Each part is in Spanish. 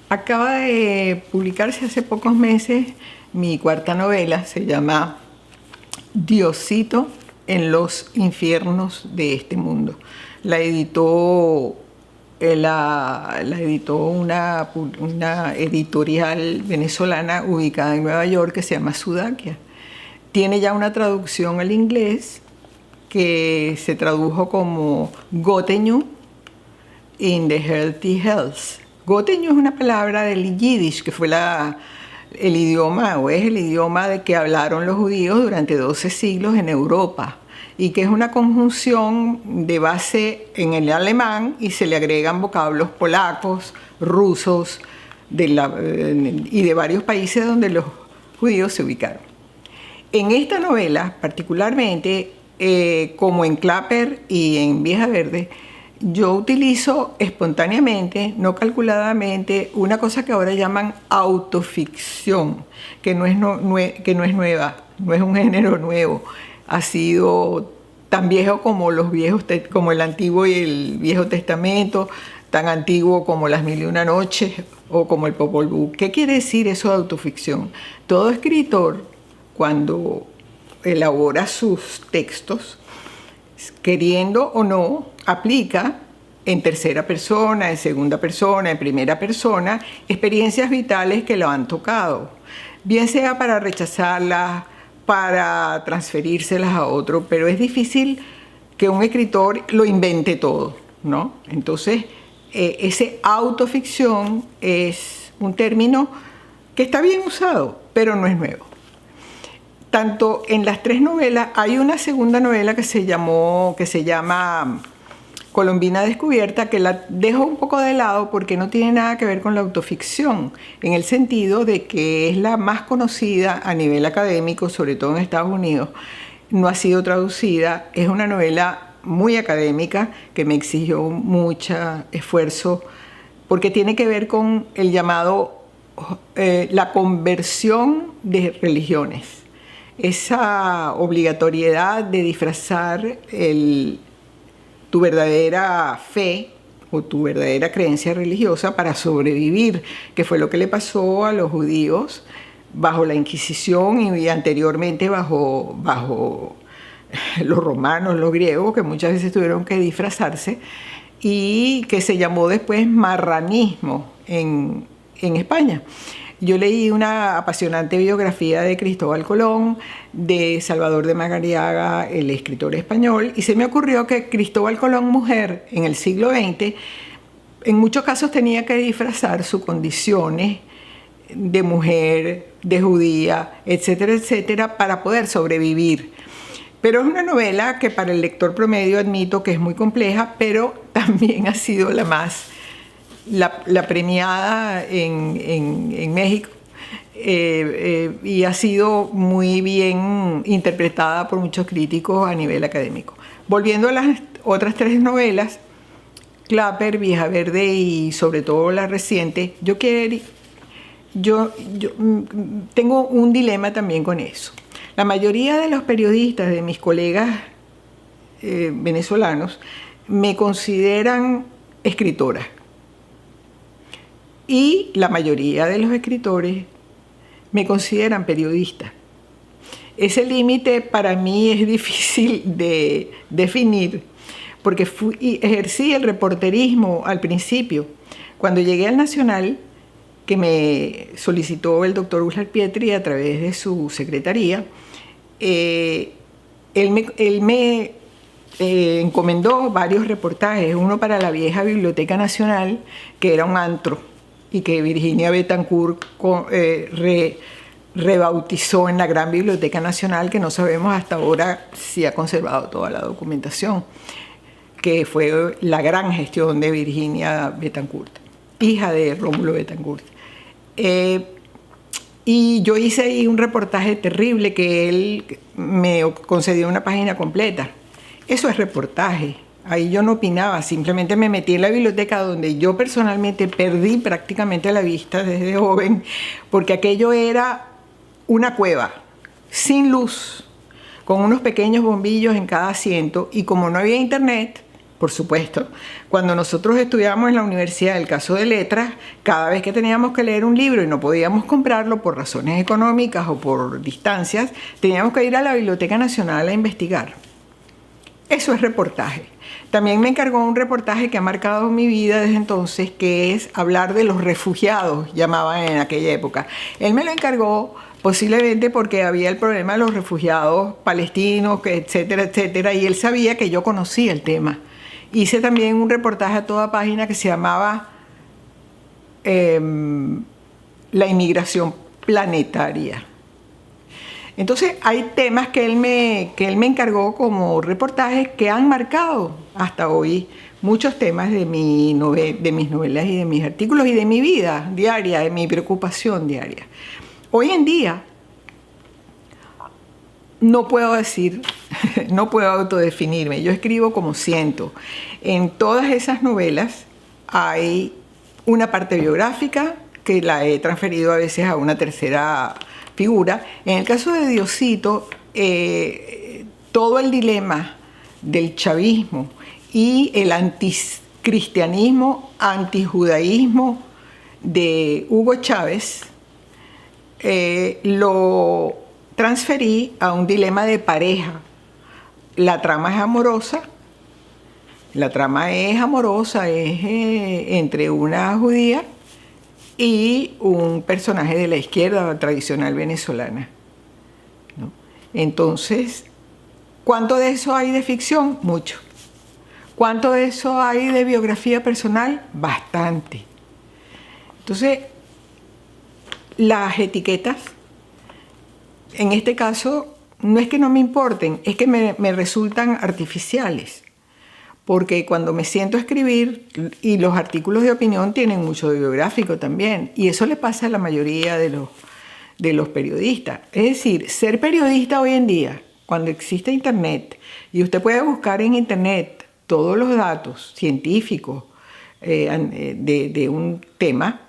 Acaba de publicarse hace pocos meses mi cuarta novela, se llama Diosito en los infiernos de este mundo. La editó, una editorial venezolana ubicada en Nueva York que se llama Sudakia. Tiene ya una traducción al inglés que se tradujo como Gotenju in the Healthy Health. Gotenju es una palabra del Yiddish, que fue el idioma, o es el idioma de que hablaron los judíos durante 12 siglos en Europa, y que es una conjunción de base en el alemán y se le agregan vocablos polacos, rusos y de varios países donde los judíos se ubicaron. En esta novela, particularmente, como en Clapper y en Vieja Verde, yo utilizo espontáneamente, no calculadamente, una cosa que ahora llaman autoficción, que no es nueva, no es un género nuevo. Ha sido tan viejo como como el Antiguo y el Viejo Testamento, tan antiguo como las Mil y una Noches o como el Popol Vuh. ¿Qué quiere decir eso de autoficción? Todo escritor, cuando elabora sus textos, queriendo o no, aplica en tercera persona, en segunda persona, en primera persona, experiencias vitales que lo han tocado, bien sea para rechazarlas, para transferírselas a otro, pero es difícil que un escritor lo invente todo, ¿no? Entonces, ese autoficción es un término que está bien usado, pero no es nuevo. Tanto en las tres novelas, hay una segunda novela que se llama Colombina Descubierta, que la dejo un poco de lado porque no tiene nada que ver con la autoficción, en el sentido de que es la más conocida a nivel académico, sobre todo en Estados Unidos. No ha sido traducida, es una novela muy académica que me exigió mucho esfuerzo porque tiene que ver con el llamado la conversión de religiones. Esa obligatoriedad de disfrazar tu verdadera fe o tu verdadera creencia religiosa para sobrevivir, que fue lo que le pasó a los judíos bajo la Inquisición y anteriormente bajo los romanos, los griegos, que muchas veces tuvieron que disfrazarse, y que se llamó después marranismo en España. Yo leí una apasionante biografía de Cristóbal Colón, de Salvador de Madariaga, el escritor español, y se me ocurrió que Cristóbal Colón, mujer, en el siglo XX, en muchos casos tenía que disfrazar sus condiciones de mujer, de judía, etcétera, etcétera, para poder sobrevivir. Pero es una novela que para el lector promedio admito que es muy compleja, pero también ha sido la premiada en México y ha sido muy bien interpretada por muchos críticos a nivel académico. Volviendo a las otras tres novelas, Clapper, Vieja Verde y sobre todo la reciente, yo tengo un dilema también con eso. La mayoría de los periodistas, de mis colegas venezolanos, me consideran escritora. Y la mayoría de los escritores me consideran periodista. Ese límite para mí es difícil de definir, porque ejercí el reporterismo al principio. Cuando llegué al Nacional, que me solicitó el doctor Uslar Pietri a través de su secretaría, él me encomendó varios reportajes, uno para la vieja Biblioteca Nacional, que era un antro, y que Virginia Betancourt rebautizó en la Gran Biblioteca Nacional, que no sabemos hasta ahora si ha conservado toda la documentación, que fue la gran gestión de Virginia Betancourt, hija de Rómulo Betancourt. Y yo hice ahí un reportaje terrible que él me concedió una página completa. Eso es reportaje. Ahí yo no opinaba, simplemente me metí en la biblioteca donde yo personalmente perdí prácticamente la vista desde joven, porque aquello era una cueva, sin luz, con unos pequeños bombillos en cada asiento, y como no había internet, Por supuesto. Cuando nosotros estudiábamos en la universidad el caso de letras, cada vez que teníamos que leer un libro y no podíamos comprarlo por razones económicas o por distancias, teníamos que ir a la Biblioteca Nacional a investigar. Eso es reportaje. También me encargó un reportaje que ha marcado mi vida desde entonces, que es hablar de los refugiados, llamaban en aquella época. Él me lo encargó posiblemente porque había el problema de los refugiados palestinos, etcétera, etcétera, y él sabía que yo conocía el tema. Hice también un reportaje a toda página que se llamaba La inmigración planetaria. Entonces hay temas que él me encargó como reportajes que han marcado hasta hoy muchos temas de mis novelas y de mis artículos y de mi vida diaria, de mi preocupación diaria. Hoy en día no puedo decir, no puedo autodefinirme, yo escribo como siento. En todas esas novelas hay una parte biográfica que la he transferido a veces a una tercera figura. En el caso de Diosito, todo el dilema del chavismo y el anticristianismo, antijudaísmo de Hugo Chávez, lo transferí a un dilema de pareja. La trama es amorosa, es entre una judía y un personaje de la izquierda tradicional venezolana, ¿no? Entonces, ¿cuánto de eso hay de ficción? Mucho. ¿Cuánto de eso hay de biografía personal? Bastante. Entonces, las etiquetas, en este caso, no es que no me importen, es que me resultan artificiales. Porque cuando me siento a escribir, y los artículos de opinión tienen mucho de biográfico también, y eso le pasa a la mayoría de los periodistas. Es decir, ser periodista hoy en día, cuando existe Internet, y usted puede buscar en Internet todos los datos científicos de un tema,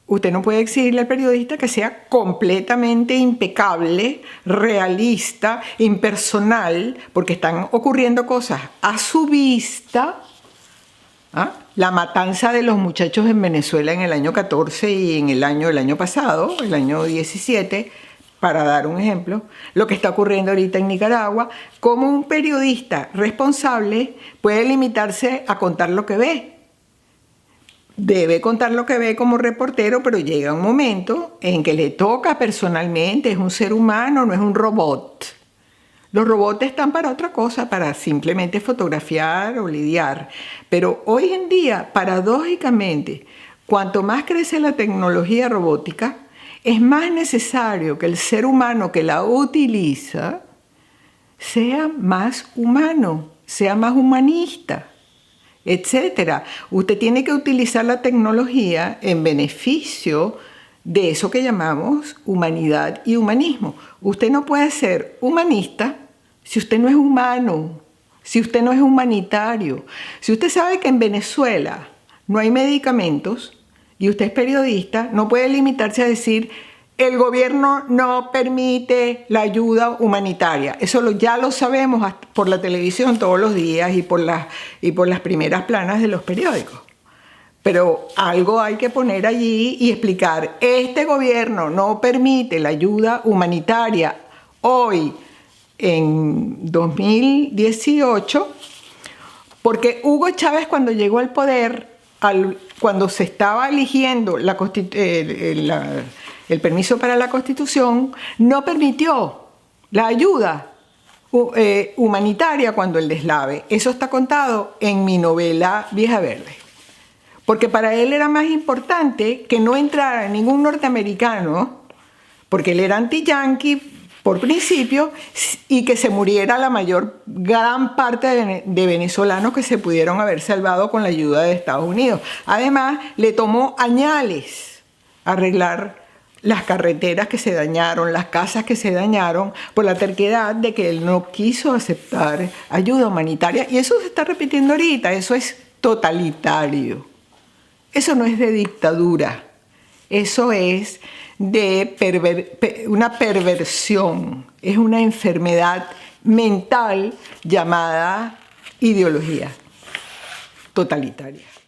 usted no puede exigirle al periodista que sea completamente impecable, realista, impersonal, porque están ocurriendo cosas a su vista. La matanza de los muchachos en Venezuela en el año 14 y en el año pasado, el año 17, para dar un ejemplo, lo que está ocurriendo ahorita en Nicaragua, cómo un periodista responsable puede limitarse a contar lo que ve. Debe contar lo que ve como reportero, pero llega un momento en que le toca personalmente, es un ser humano, no es un robot. Los robots están para otra cosa, para simplemente fotografiar o lidiar. Pero hoy en día, paradójicamente, cuanto más crece la tecnología robótica, es más necesario que el ser humano que la utiliza sea más humano, sea más humanista, etcétera. Usted tiene que utilizar la tecnología en beneficio de eso que llamamos humanidad y humanismo. Usted no puede ser humanista si usted no es humano, si usted no es humanitario. Si usted sabe que en Venezuela no hay medicamentos y usted es periodista, no puede limitarse a decir el gobierno no permite la ayuda humanitaria. Eso ya lo sabemos por la televisión todos los días y por las primeras planas de los periódicos. Pero algo hay que poner allí y explicar. Este gobierno no permite la ayuda humanitaria hoy, en 2018, porque Hugo Chávez, cuando llegó al poder, cuando se estaba eligiendo el permiso para la Constitución, no permitió la ayuda humanitaria cuando el deslave. Eso está contado en mi novela Vieja Verde. Porque para él era más importante que no entrara ningún norteamericano, porque él era anti-yanqui por principio, y que se muriera la gran parte de venezolanos que se pudieron haber salvado con la ayuda de Estados Unidos. Además, le tomó añales arreglar las carreteras que se dañaron, las casas que se dañaron, por la terquedad de que él no quiso aceptar ayuda humanitaria. Y eso se está repitiendo ahorita, eso es totalitario. Eso no es de dictadura, eso es de una perversión, es una enfermedad mental llamada ideología. totalitaria.